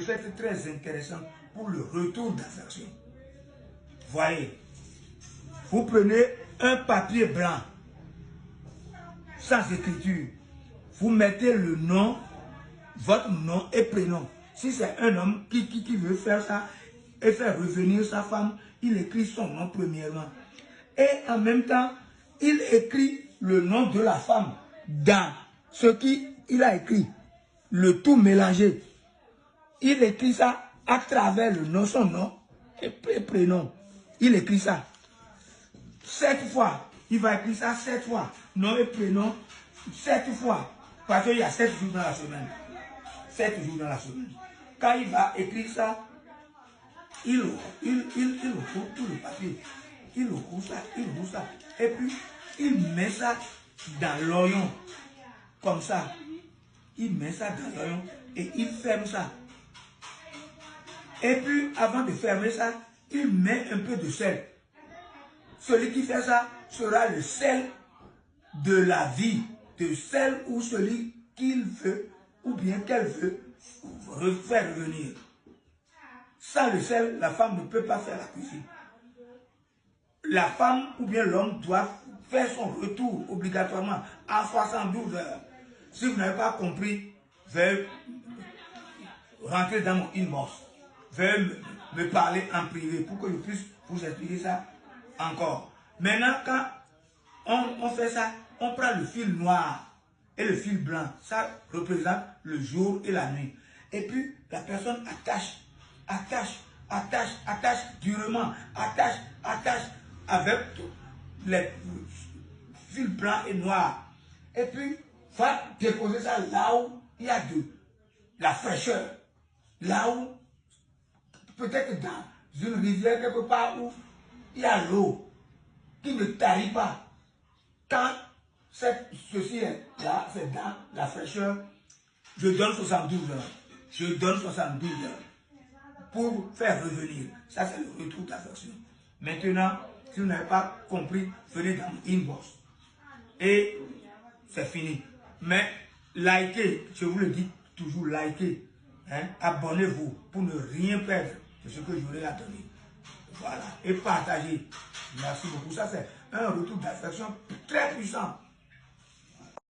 peut être très intéressant pour le retour d'affection. Voyez, vous prenez un papier blanc, sans écriture. Vous mettez le nom, votre nom et prénom. Si c'est un homme qui veut faire ça et faire revenir sa femme, il écrit son nom premièrement. Et en même temps, il écrit le nom de la femme dans ce qu'il a écrit. Le tout mélangé. Il écrit ça à travers le nom, son nom et prénom. Il écrit ça 7 fois. Il va écrire ça 7 fois. Nom et prénom 7 fois. Parce qu'il y a 7 jours dans la semaine. 7 jours dans la semaine. Quand il va écrire ça, il ouvre tout le papier. Il ouvre ça. Et puis, il met ça dans l'oignon. Comme ça. Il met ça dans l'oignon et il ferme ça. Et puis, avant de fermer ça, il met un peu de sel. Celui qui fait ça sera le sel de la vie, de sel ou celui qu'il veut, ou bien qu'elle veut faire revenir. Sans le sel, la femme ne peut pas faire la cuisine. La femme ou bien l'homme doit faire son retour obligatoirement en 72 heures. Si vous n'avez pas compris, veuillez rentrer dans mon inbox. Veuillez me parler en privé pour que je puisse vous expliquer ça encore. Maintenant, quand on fait ça, on prend le fil noir et le fil blanc. Ça représente le jour et la nuit. Et puis, la personne attache durement, attache avec les fils blancs et noirs. Et puis, va déposer ça là où il y a de la fraîcheur. Là où, peut-être dans une rivière quelque part où il y a l'eau qui ne tarit pas. Quand ceci est là, c'est dans la fraîcheur, je donne 72 heures. Je donne 72 heures pour faire revenir. Ça, c'est le retour d'affection. Maintenant, si vous n'avez pas compris, venez dans mon inbox. Et c'est fini. Mais likez, je vous le dis toujours, likez. Hein, abonnez-vous pour ne rien perdre de ce que j'aurai à donner. Voilà. Et partagez. Merci beaucoup. Ça, c'est un retour d'affection très puissant.